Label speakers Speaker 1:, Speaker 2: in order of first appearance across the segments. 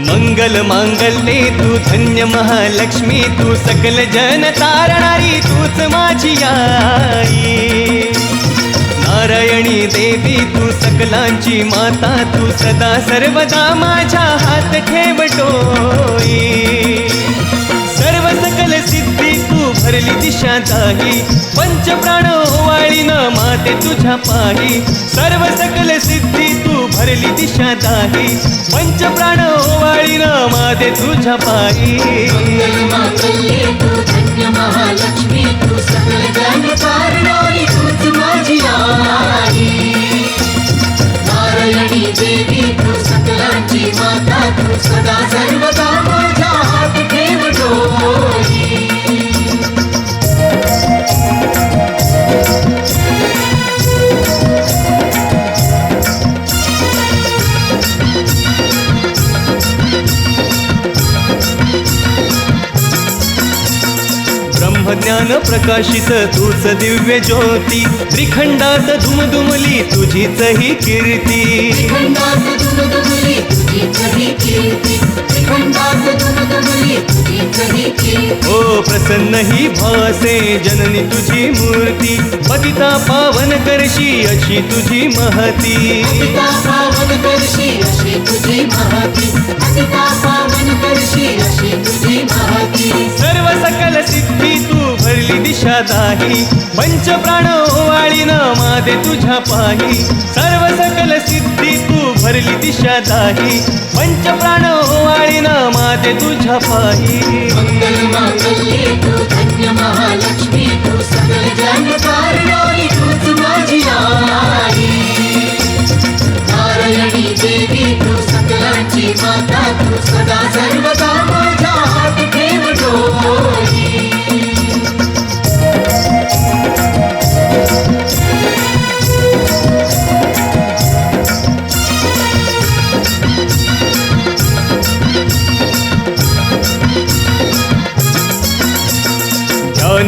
Speaker 1: मंगल मांगल्ये तू धन्य महालक्ष्मी, तू सकल जन तारणारी तूच माझी आई. नारायणी देवी तू सकलांची माता, तू सदा सर्वदा माझ्या हात ठेवटोई. सर्व सकल सिद्धी तू भरली दिशा जाही, पंचप्राण ओवाळीन माते तुझ्या पाही. सर्व सकल सिद्धी तू भरली दिशा जाही, पंचप्राण ओवाळीन माते तुझ्या पाही.
Speaker 2: मंगल मांगल्ये तू धन्य महालक्ष्मी, तू सकल जन तारणारी तूच माझी आई. नारायणी देवी तू सकलांची माता, तू सदा सर्वदा माझ्या हात ठेवटोई.
Speaker 1: ब्रह्मज्ञान प्रकाशित तूच दिव्य ज्योती, त्रिखंडात धुमधुमली तुझीच ही कीर्ती.
Speaker 2: त्रिखंडात धुमधुमली तुझीच ही कीर्ती, त्रिखंडात धुमधुमली तुझीच ही कीर्ती.
Speaker 1: ओ प्रसन्न ही भासे जननी तुझी मूर्ती, पतिता पावन करशी अशी तुझी महती.
Speaker 2: पतिता पावन करशी अशी तुझी महती, पतिता पावन करशी अशी तुझी महती.
Speaker 1: सर्व सकल सिद्धी तू भरली दिशा दाही, पंचप्राण ओवाळीन माते तुझ्या पाही. सर्व सकल सिद्धी तू भरली दिशा दाही, पंचप्राण ओवाळीन माते तुझ्या पाही.
Speaker 2: मंगल मांगल्ये तू धन्य महालक्ष्मी, तू सकल जन तारणारी तूच माझी आई. नारायणी देवी तू सकलांची माता, तू सदा सर्वदा माझ्या हात ठेवटोई.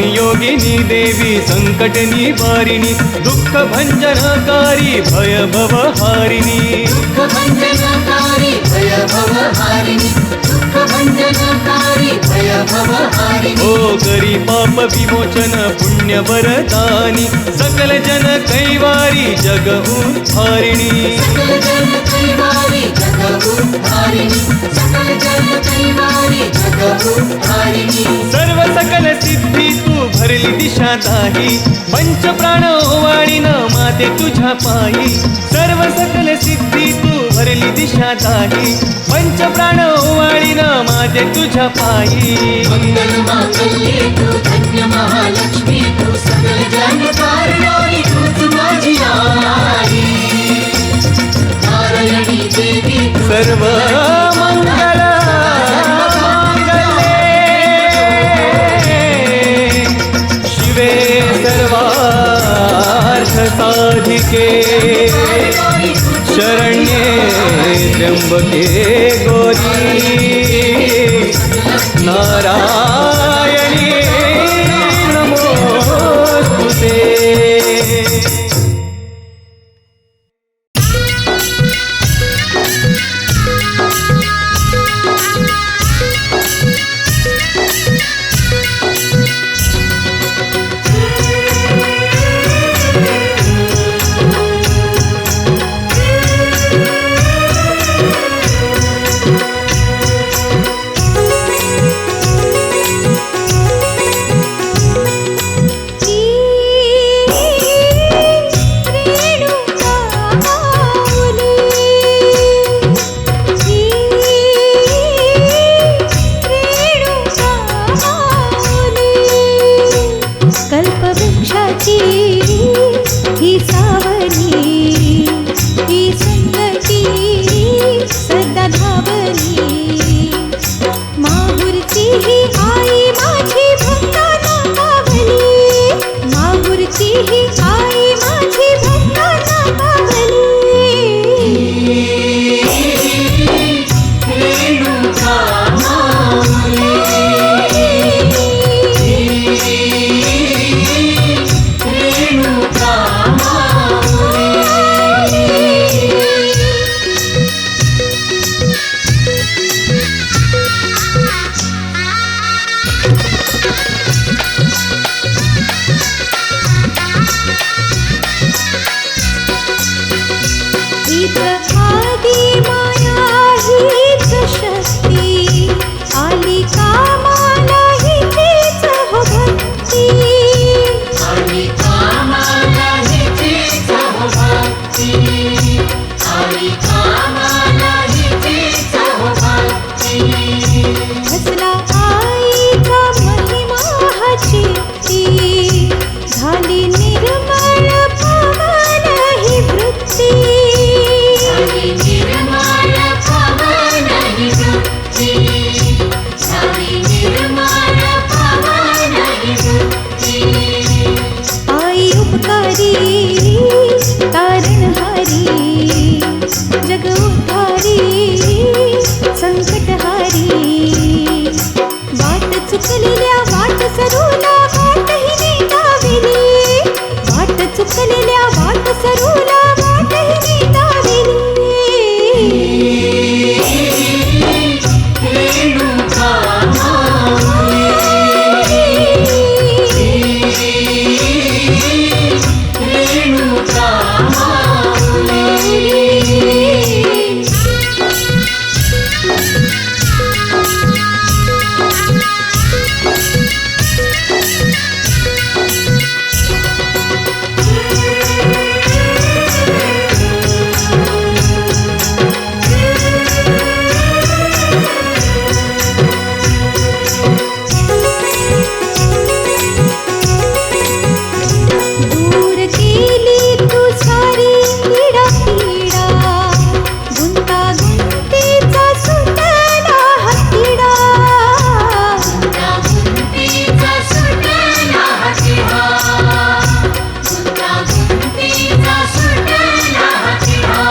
Speaker 1: योगिनी देवी संकट निवारिणी, दुःख भंजनकारी भय भवहारिणी.
Speaker 2: दुःख भंजनकारी भय भवहारिणी, दुःख भंजनकारी भय भवहारिणी.
Speaker 1: ओ करी पाप विमोचन पुण्य वरदानी, सकल जन कैवारी जग उद्धारिणी.
Speaker 2: सकल जन कैवारी जग उद्धारिणी, सकल जन कैवारी जग उद्धारिणी.
Speaker 1: सर्व सकल सिद्धी तू भरली दिशा दाही, पंचप्राण ओवाळीन माते तुझ्या पायी. सर्व सकल सिद्धी तू भरली दिशा दाही, पंचप्राण ओवाळीन माते तुझ्या पायी.
Speaker 2: मंगल मांगल्ये तू धन्य महालक्ष्मी, तू सकल जन तारणारी तूच माझी आई. नारायणी देवी तू
Speaker 1: सर्व मंगल सर्वार्थ साधिके, शरण्ये त्र्यंबके गौरी, नारायणी नमोस्तुते.
Speaker 3: तुझारी तारणहारी जग उद्धारी संकटहारी वाट चुकलेल्या वाट सरूला वाटही नेटाविली वाट चुकलेल्या वाट सरूला वाटही नेटाविली
Speaker 2: रेणुका रेणुका
Speaker 3: दूर केली तू सारी पीडा पीडा गुंतागुंतीचा सुटला हत्तीडा
Speaker 2: गुंतागुंतीचा सुटला हत्तीडा गुंतागुंतीचा सुटला हत्तीडा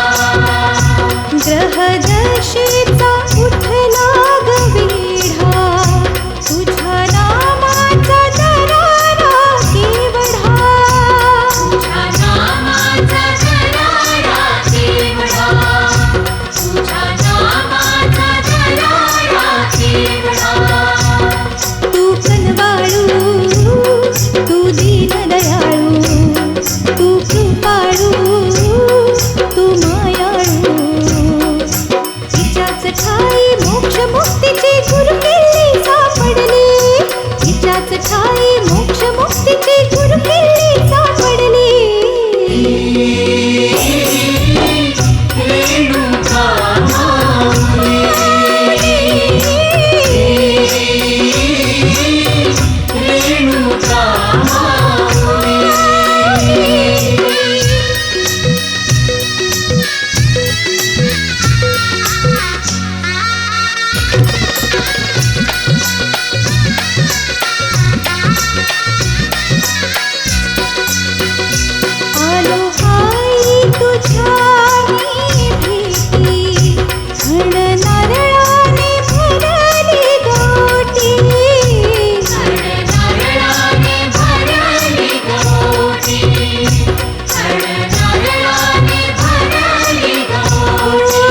Speaker 3: ग्रहदशेचा उठला गवेढा तुझ्या नामाचा दरारा केवढा
Speaker 2: तुझ्या नामाचा दरारा केवढा तुझ्या नामाचा दरारा केवढा
Speaker 3: तू कनवाळू तू दीनदयाळू तू कृपाळू तू मायाळू तिच्याच ठाई मोक्ष मुक्तीची गुरुकिल्ली सापडली तिच्याच ठाई मोक्ष मुक्तीची गुरुकिल्ली सापडली
Speaker 2: रेणुका रेणुका
Speaker 3: आलो आई तुझ्या भेटी घड नारळाने भरली गोटी
Speaker 2: नारळाने भरली गोटी नारळाने भरली गोटी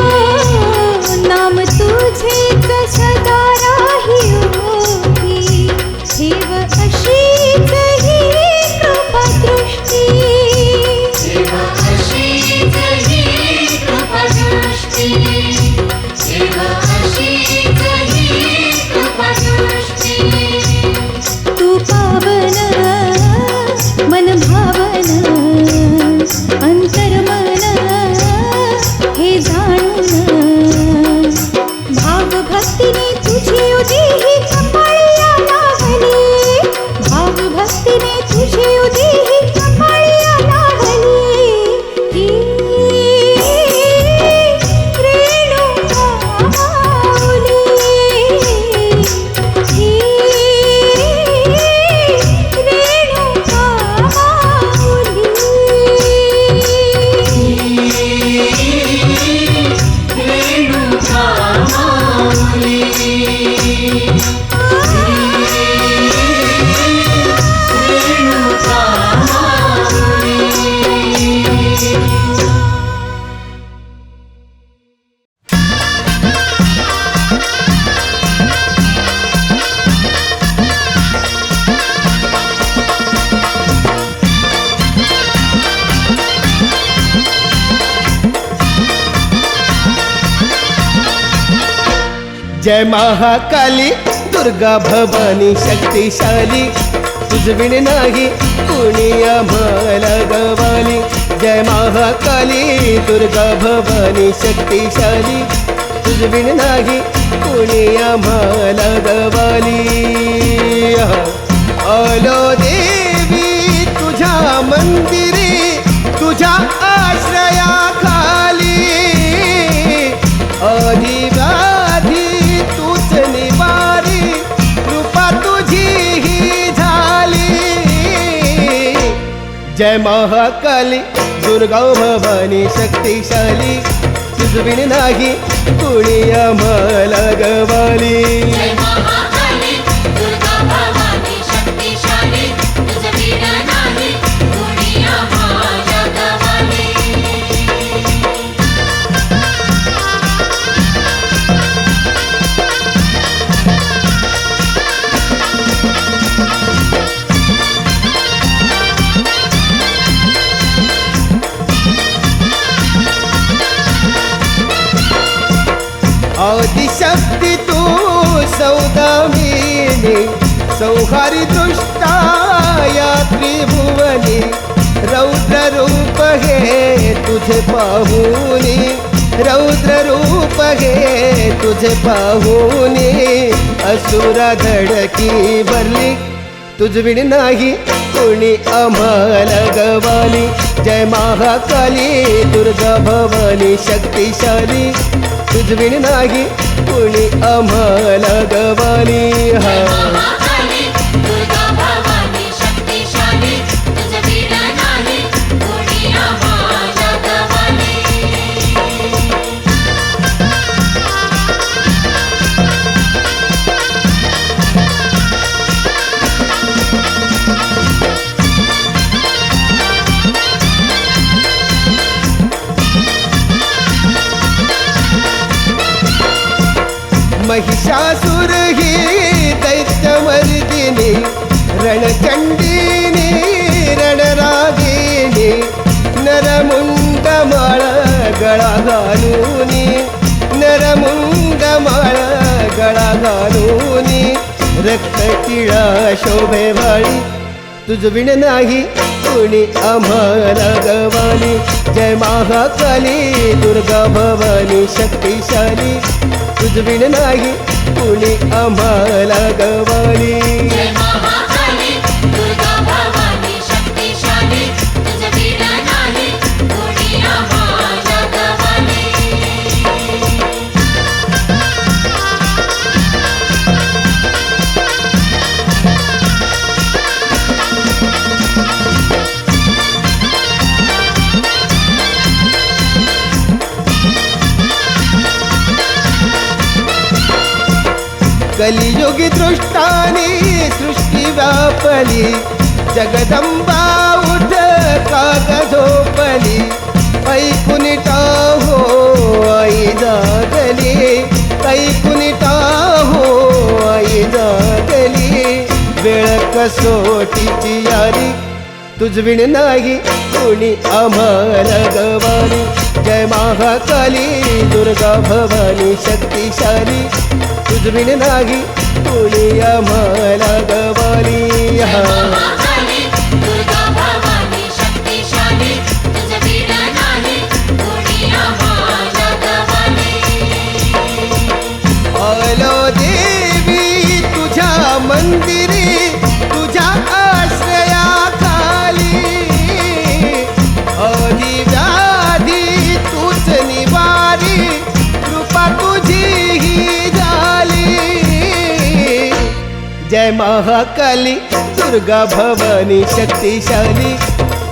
Speaker 3: नाम तुझेच सदा राही ठेव अशीच ही कृपादृष्टी
Speaker 2: देव अशीच ही कृपादृष्टी देव अशीच ही कृपादृष्टी
Speaker 3: तू पावन मन भावन अंतर्मन हे जाणून भाव भक्तीने तुझी उदी ही कपाळीला लावली भाव भक्तीने तुझी उदी ही कपाळीला लावली ही रेणुका माऊली ही रेणुका माऊली
Speaker 2: रेणुका माऊली रेणुका माऊली
Speaker 1: जय महाकाली दुर्गा भवानी शक्तिशाली तुझविण नाही कुणी आम्हाला गवाली जय महाकाली दुर्गा भवानी शक्तिशाली तुझविण नाही कुणी आम्हाला गवाली आलो देवी तुझ्या मंदिरी तुझ्या आश्रयाखाली आदिव्याधी तूच निवारी कृपा तुझी ही झाली
Speaker 4: जय महाकाली दुर्गा भवानी शक्तिशाली तुझविण नाही कुणी आम्हाला गवाली.
Speaker 2: जय महाकाली दुर्गा भवानी शक्तिशाली तुझवीण नाही कुणी आम्हाला गवाली.
Speaker 4: आदिशक्ती तू सौदामिनी संहारी दृष्टा या त्रिभुवनी रौद्र रूप हे तुझे पाहुनी रौद्र रूप हे तुझे पाहुनी असुरा धडकी भरली तुझविण नाही कोणी आम्हाला गवाली. जय महाकाली दुर्गा भवानी शक्तिशाली तुझविण नाही कोणी आम्हाला गवाली. हा
Speaker 2: महाकाली दुर्गा भवानी शक्तिशाली तुझवीण नाही कुणी आम्हाला गवाली.
Speaker 4: महिषासुर ही दैत्यमर्दिनी रणचंडीनी रणरागिनी नरमुंड माळ गळा घालूनी नरमुंड माळ गळा घालूनी रक्त टिळा शोभे वाळी तुझविण नाही कोणी आम्हाला गवाली. जय महाकाली दुर्गा भवानी शक्तिशाली तुझविण नाही कोणी आम्हाला गवाली.
Speaker 2: जय महाकाली दुर्गा भवानी शक्तिशाली तुझवीण नाही कुणी आम्हाला गवाली.
Speaker 4: कलियुगी दृष्टानी सृष्टी व्यापली जगदंबा उठ काग झोपली ऐकून टाहो आई जागली ऐकून टाहो आई जागली वेळ कसोटीची यारी तुझविण नाही कोणी आम्हाला गवाली. जय महाकाली दुर्गा भवानी शक्तिशाली तुझविण नाही कोणी आम्हाला गवाली.
Speaker 2: महाकाली दुर्गा भवानी शक्तिशाली तुझवीण नाही कुणी आम्हाला गवाली.
Speaker 4: आलो देवी तुझ्या मंदिरी तुझ्या आश्रयाखाली आधी व्याधी तूच निवारी कृपा तुझी ही झाली. जय महाकाली दुर्गा भवानी शक्तिशाली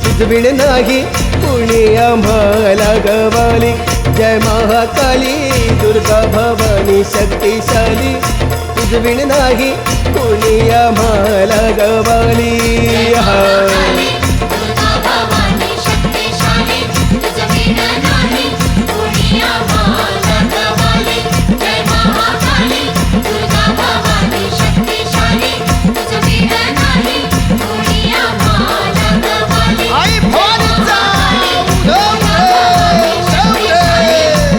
Speaker 4: तुझविण नाही कोणी आम्हाला गवाली. जय महाकाली दुर्गा भवानी शक्तिशाली तुझविण नाही कोणी आम्हाला गवाली.
Speaker 2: महाकाली दुर्गा भवानी शक्तिशाली तुझवीण नाही कुणी आम्हाला गवाली. जय महाकाली दुर्गा भवानी शक्तिशाली तुझवीण नाही कुणी आम्हाला गवाली.
Speaker 4: आई भवानीचा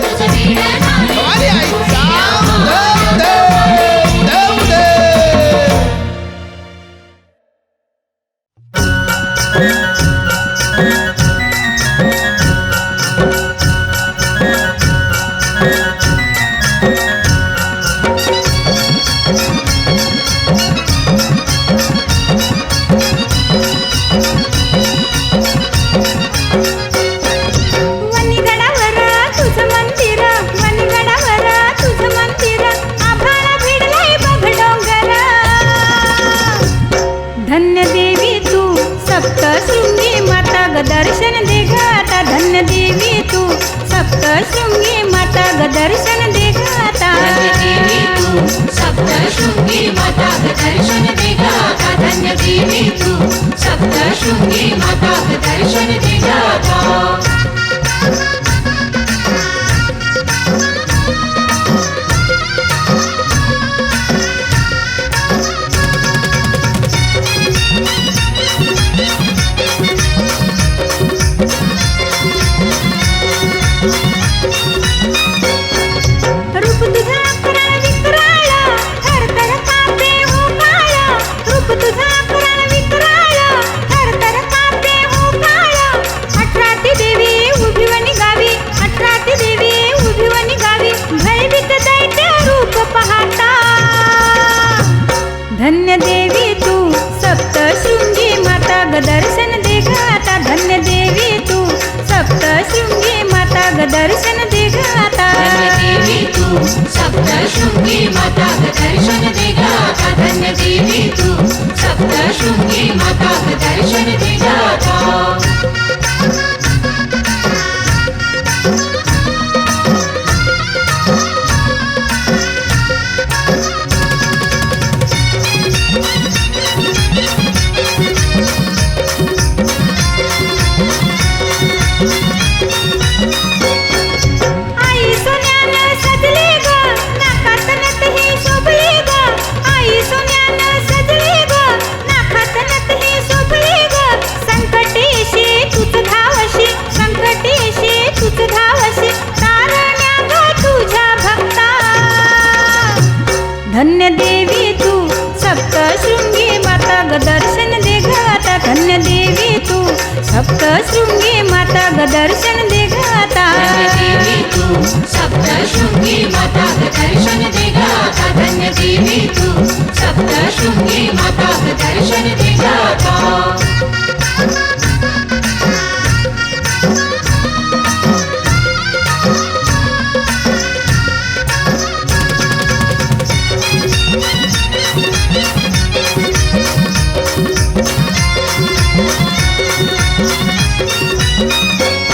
Speaker 2: तुझवीण नाही
Speaker 4: भवानी आईचा
Speaker 2: कुणी आम्हाला
Speaker 3: दर्शन दे ग आता धन्य देवी तू सप्तशृंगी माता ग दर्शन दे ग आता
Speaker 2: धन्य देवी तू सप्तशृंगी माता ग दर्शन दे ग आता धन्य देवी तू सप्तशृंगी माता ग दर्शन दे ग आता
Speaker 3: रूप तुझा कराळ विक्राळ थरथर कापे हो काळ रूप तुझा कराळ विक्राळ थरथर कापे हो काळ अठराती देवी उभिवणी गावी अठराती देवी उभिवणी गावी भयभीत दैत्य रूप पाहता धन्य देवी तू सप्तशृंगी माता ग दर्शन दे ग आता धन्य देवी तू सप्तशृंगी माता ग दर्शन दे ग आता
Speaker 2: धन्य देवी तू सप्तशृंगी माता ग दर्शन दे ग आता धन्य देवी तू सप्तशृंगी माता ग दर्शन दे ग आता
Speaker 3: आई सोन्यानं सजली ग नाकात नथ ही शोभली ग आई सोन्यानं सजली ग नाकात नथ ही शोभली ग संकटेशी तूच धावशी संकटेशी तूच धावशी तारण्या ग तुझ्या भक्ता धन्य देवी तू सप्तशृंगी माता ग दर्शन दे ग आता धन्य देवी तू सप्तशृंगी माता ग दर्शन दे ग आता
Speaker 2: धन्य देवी तू सप्तशृंगी माता ग दर्शन दे ग आता धन्य देवी तू सप्तशृंगी माता ग दर्शन दे ग आता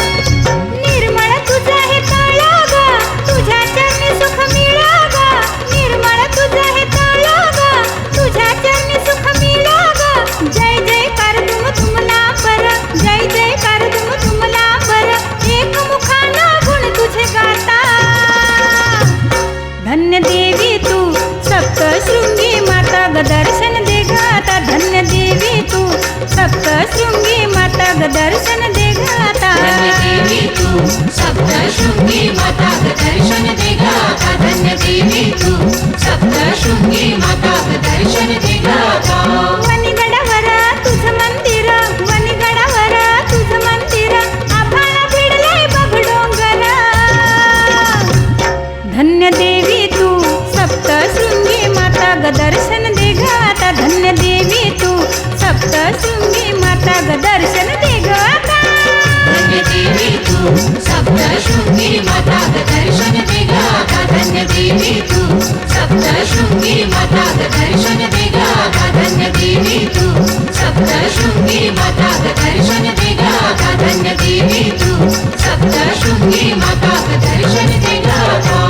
Speaker 3: निर्मळ तुझं हे तळं ग तुझ्या चरणी सुख मिळा ग निर्मळ तुझं हे तळं ग तुझ्या चरणी सुख मिळा ग जय जयकार तुम तुमला बर जय जयकार तुम तुमला बर एक मुखानं गुण तुझे गाता धन्य देवी तू सप्तशृंगी माता ग दर्शन दे ग आता धन्य देवी तू सप्तशृंगी माता ग दर्शन दे ग आता
Speaker 2: धन्य देवी तू सप्तशृंगी माता ग दर्शन दे ग आता धन्य देवी तू सप्तशृंगी माता ग दर्शन दे ग आता
Speaker 3: वनिगडावर तुझं मंदिर वनिगडावर तुझं मंदिर आभाळ भिडलंय बघ डोंगर धन्य देवी तू सप्तशृंगी माता ग दर्शन दे ग आता धन्य देवी तू सप्तशृंगी माता ग दर्शन दे ग आता
Speaker 2: धन्य देवी तू सप्तशृंगी माता ग दर्शन दे ग आता धन्य देवी तू सप्तशृंगी माता ग दर्शन दे ग आता धन्य देवी तू सप्तशृंगी माता ग दर्शन दे ग आता धन्य देवी तू सप्तशृंगी माता ग दर्शन दे ग आता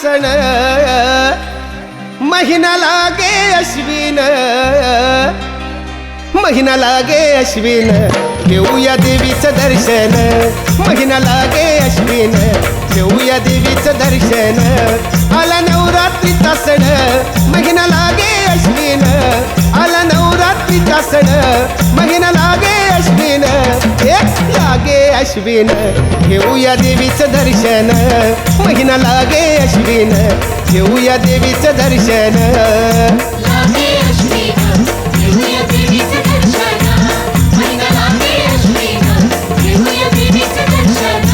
Speaker 4: सण महिना लागे अश्विन महिना लागे अश्विन घेऊया देवीचं दर्शन महिना लागे अश्विन घेऊया देवीचं दर्शन आला नवरात्रीचा सण महिना लागे अश्विन आला नवरात्रीचा सण महिना लागे अश्विन लागे अश्विन घेऊया देवीचं दर्शन महिना लागे अश्विन घेऊया देवीचं दर्शन
Speaker 2: लागे अश्विन घेऊया देवीचं दर्शन महिना लागे अश्विन घेऊया देवीचं दर्शन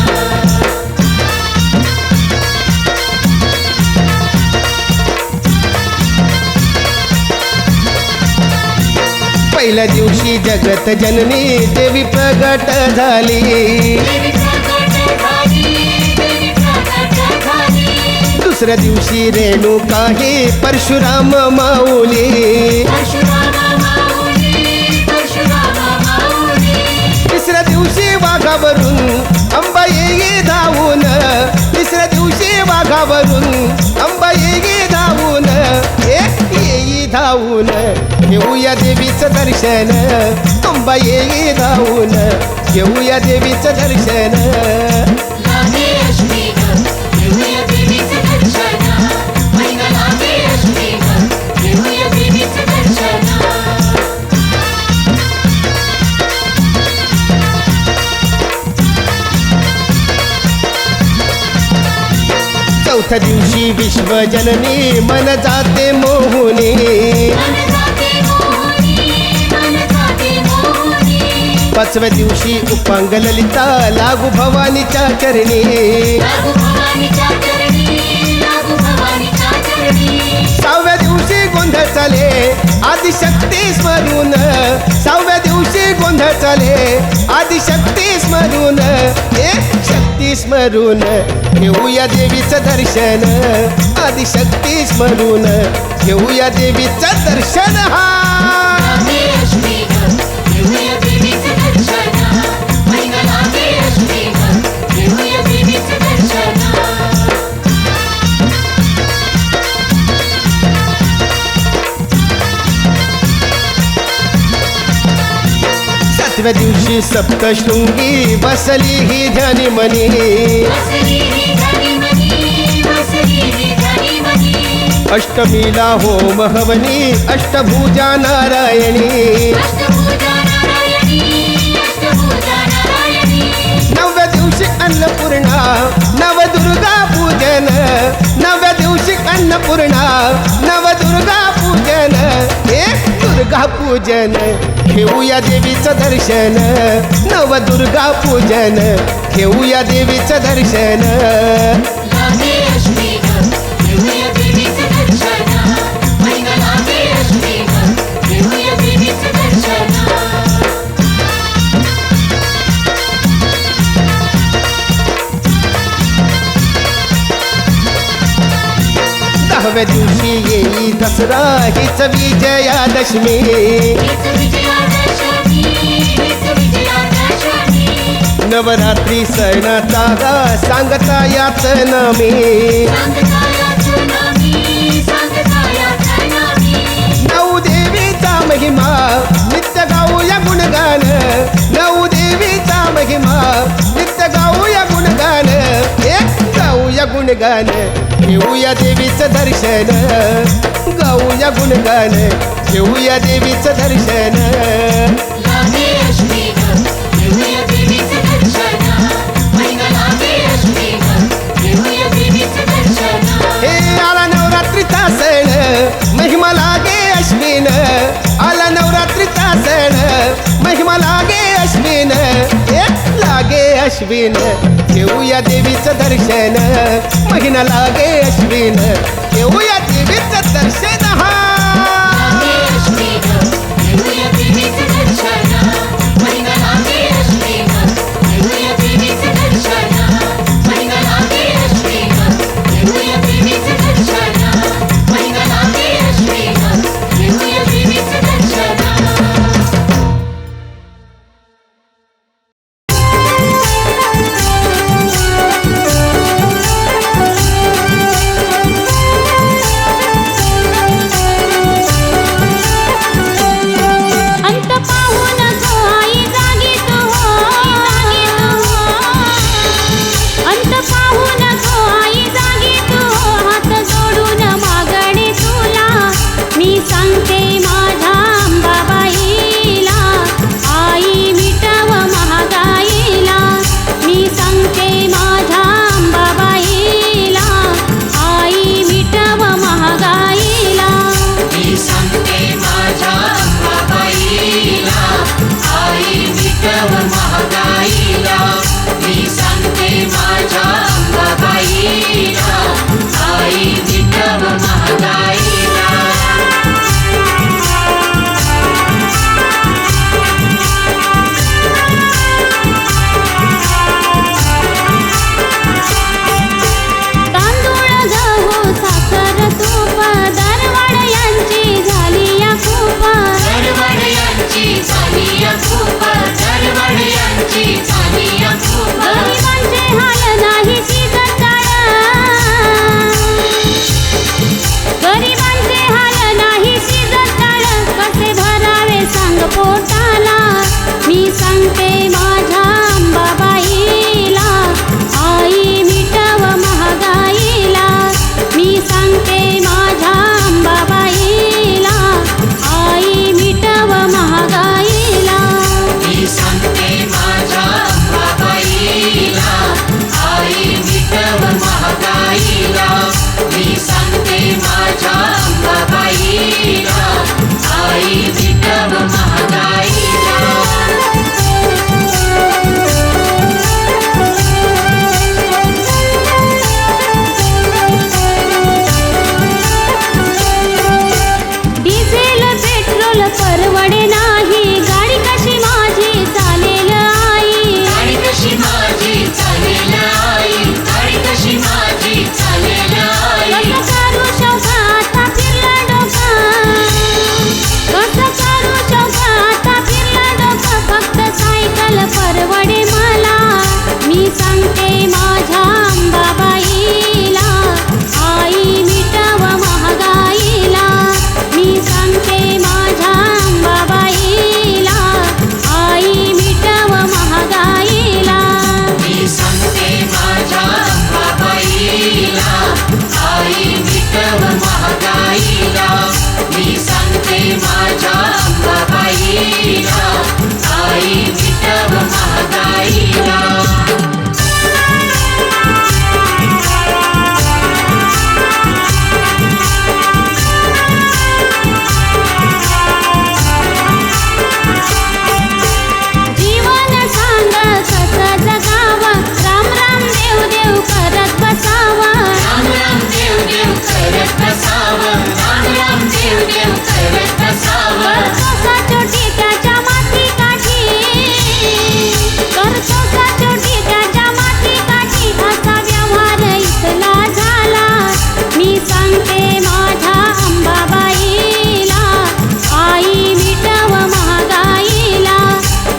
Speaker 4: पहिल्या दिवशी जगत जननी देवी प्रगट झाली
Speaker 2: देवी प्रगट झाली देवी प्रगट झाली
Speaker 4: दुसऱ्या दिवशी रेणुका ही परशुराम माऊली
Speaker 2: परशुराम माऊली
Speaker 4: तिसऱ्या दिवशी वाघावरून अंबा येई धावून तिसऱ्या दिवशी वाघावरून अंबा येई धावून येई धावून घेऊया देवीचं दर्शन अंबा येई धावून घेऊया देवीचं दर्शन
Speaker 2: लागे अश्विन घेऊया देवीचं दर्शन महिना लागे अश्विन घेऊया देवीचं दर्शन
Speaker 4: चौथ्या दिवशी विश्वजननी मन जाते मोहुनी
Speaker 2: मन जाते मोहनी
Speaker 4: पाचव्या दिवशी उपांग ललिता लागू भवानीच्या चरणी
Speaker 2: लागू भवानीच्या चरणी
Speaker 4: सहाव्या दिवशी गोंधळ चाले आदिशक्ती स्मरून सहाव्या दिवशी गोंधळ चाले आदिशक्ती स्मरून शक्ती स्मरून घेऊया देवीचं दर्शन आदिशक्ती स्मरून घेऊया देवीचं दर्शन
Speaker 2: लागे अश्विन घेऊया देवीचं दर्शन महिना लागे अश्विन घेऊया देवीचं दर्शन
Speaker 4: सातव्या दिवशी सप्तशृंगी बसली ही ध्यानी मनी अष्टमीला होम हवनी अष्टभुजा नारायणी नवव्या दिवशी अन्नपूर्णा नवदुर्गा पूजन नवव्या दिवशी अन्नपूर्णा नवदुर्गा पूजन दुर्गा पूजन घेऊया देवीचं दर्शन नवदुर्गा पूजन घेऊया देवीचं दर्शन
Speaker 2: लागे अश्विन घेऊया देवीचं दर्शन महिना लागे अश्विन घेऊया देवीचं दर्शन
Speaker 4: दहाव्या दिवशी येई दसरा हीच विजयादशमी नवरात्री सणाचा सांगता याच नमी नऊ देवीचा महिमा नित्य गाऊया गुणगान नऊ देवीचा महिमा नित्य गाऊया गुणगान गाऊया गुणगान घेऊया देवीचं दर्शन गाऊया गुणगान घेऊया देवीचं दर्शन
Speaker 2: लागे अश्विन घेऊया देवीचं दर्शन महिना लागे अश्विन घेऊया देवीचं दर्शन
Speaker 4: हे आला नवरात्रीचा सण महिमा लागे अश्विन आला नवरात्रीचा सण महिमा लागे अश्विन लागे अश्विन घेऊया देवीचं दर्शन महिना लागे अश्विन घेऊया देवीचं दर्शन
Speaker 2: लागे अश्विन घेऊया देवीचं दर्शन महिना लागे अश्विन घेऊया देवीचं दर्शन महिना लागे अश्विन घेऊया देवीचं दर्शन महिना लागे अश्विन घेऊया देवीचं दर्शन विठ्ठल महागाईला मी सांगते माझ्या अंबाबाईला आई विठ्ठल महागाईला
Speaker 3: तांदूळ गहू साखर तूप दरवाढ यांची झाली या खूप
Speaker 2: दरवड यांची झाली या खूप दरवड यांची झाली या खूप
Speaker 3: गरिबांचे हाल नाही शिजताळ गरिबांचे हाल नाही शिजताळ कसे भरावे सांग पोटाला मी सांगते माझ्या अंबाबाईला आई मिटव महागाईला मी सांगते माझ्या अंबाबाईला आई मिटव महागाईला
Speaker 2: मी सांगते माझ्या अंबाबाईला आई विठ्ठल महागाईला मी सांगते माझ्या अंबाबाईला आई विठ्ठल महागाईला
Speaker 3: डिझेल पेट्रोल परवडे नाही गाडी कशी माझी चालेल आई
Speaker 2: गाडी कशी माझी चालेल आई गाडी कशी माझी चालेल आई
Speaker 3: कसं करू शौका आता फिरला डोका कसं करू शौका आता फिरला डोका फक्त सायकल परवडे मला मी सांगते माझ्या अंबाबाईला आई मिटव महागाईला मी सांगते माझ्या अंबाबाईला आई मिटव महागाईला
Speaker 2: मी सांगते माझ्या अंबाबाईला आई विठ्ठल महागाईला मी सांगते माझ्या अंबाबाईला आई विठ्ठल महागाईला
Speaker 3: जीवन सांग कसं जगावं राम राम देव देव करत बसावं
Speaker 2: राम राम देव देव करत बसावं राम राम देव देव करत बसावं
Speaker 3: करतो साचोटी त्याच्या माती काठी करतो साचोटी त्याच्या माती काठी असा व्यवहार इथला झाला मी सांगते माझ्या अंबाबाईला आई मिटव महागाईला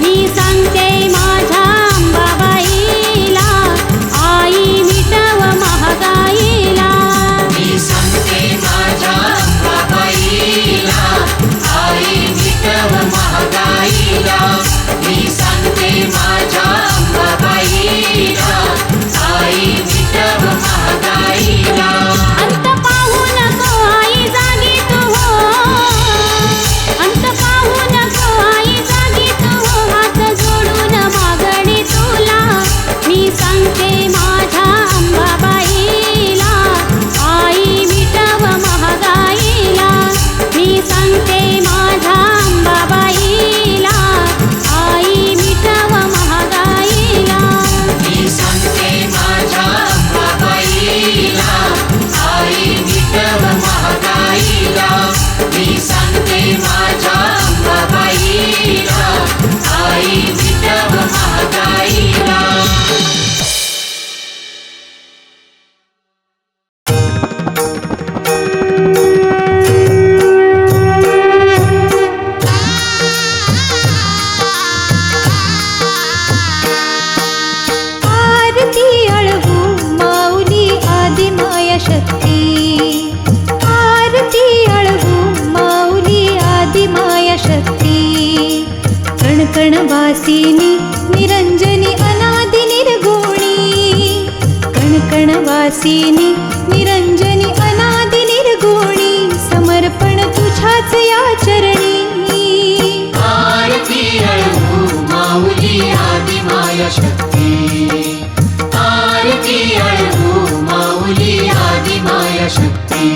Speaker 3: मी सांगते माझ्या अंबाबाईला आई मिटव महागाईला
Speaker 2: मी सांगते माझ्या अंबाबाईला आई विठ्ठल महागाईला मी सांगते माझ्या अंबाबाईला आई विठ्ठल महागाईला
Speaker 3: अंत पाहू नको आई जागी तू हो अंत पाहू नको आई जागी तू हो हात जोडून मागणी तुला मी सांगते माझ्या अंबाबाईला आई मिटव महागाईला मी सांगते माझ्या अंबाबाईला आई मिटव महागाईला
Speaker 2: मी सांगते माझ्या अंबाबाईला आई विठ्ठल महागाईला मी सांगते माझ्या अंबाबाईला आई विठ्ठल महागाईला
Speaker 3: आरती अळवू माऊली आदिमाया शक्ती आरती अळवू माऊली आदिमाया शक्ती कणकण वासिनी निरंजनी अनादि निर्गुणी कणकण वासिनी निरंजनी अनादि निर्गुणी समर्पण तुझ्याच या चरणी
Speaker 2: आरती अळवू माऊली आदिमाया शक्ती आरती अळवू माऊली आदिमाया शक्ती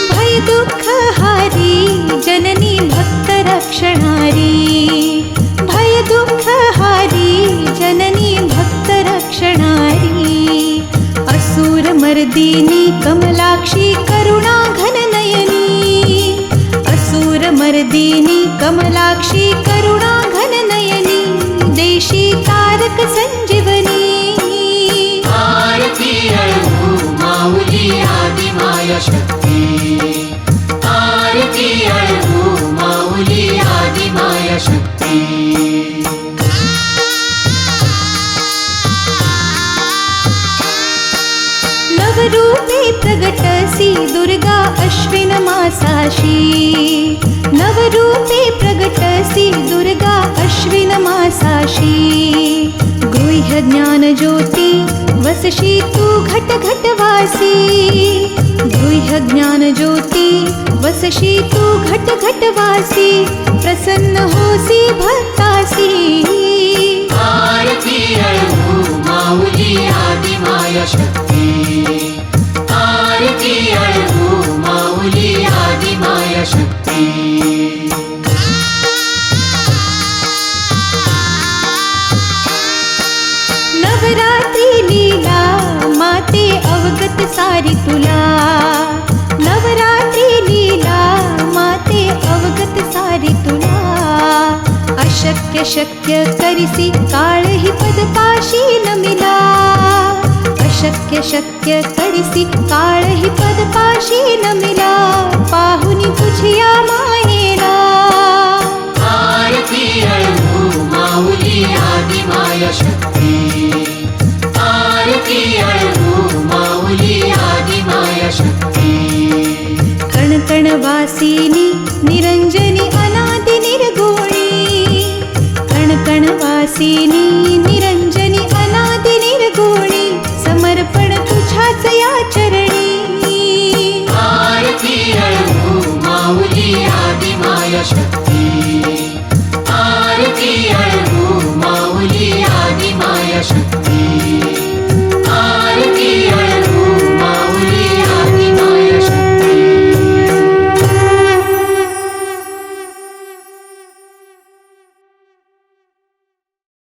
Speaker 3: भय दुःख जननी भक्त रक्षणारी, भय दुःख हारी जननी भक्त रक्षणारी, असुर मर्दिनी कमलाक्षी करुणा घन नयनी, असुर मर्दिनी कमलाक्षी करुणा घन नयनी, देशी तारक संजीवनी.
Speaker 2: आरती अळवू माऊली आदि माया शक्ती, आरती अळवू माऊली आदि माया शक्ती.
Speaker 3: नवरूपे प्रगटसी दुर्गा अश्विन मासाशी, नवरूपे प्रगटसी दुर्गा अश्विन मासाशी, गृह्य ज्ञान ज्योती वसशी तू घट घट वासी, गृह्य ज्ञान ज्योती वसशी तू घट घट वासी, प्रसन्न होसी भक्तासी.
Speaker 2: आरती अळवू माऊली आदि माया शक्ती, आरती अळवू माऊली आदि माया शक्ती.
Speaker 3: नवरात्री लीला माते अवगत सारी तुला, नवरात्री लीला माते अवगत सारी तुला, अशक्य शक्य करिसी काळही पदपाशी नमिला, अशक्य शक्य करिसी काळही पदपाशी नमिला, पाहुनी तुझिया मायेला.
Speaker 2: आरती अळवू माऊली आदि माया शक्ती, आरती अळवू माऊली आदि माया शक्ती.
Speaker 3: कणकण वासिनी निरंजनी अनादि निर्गुणी, कणकण वासिनी निरंजनी अनादि निर्गुणी, समर्पण तुझ्याच या चरणी.
Speaker 2: आरती अळवू माऊली आदि माया शक्ती.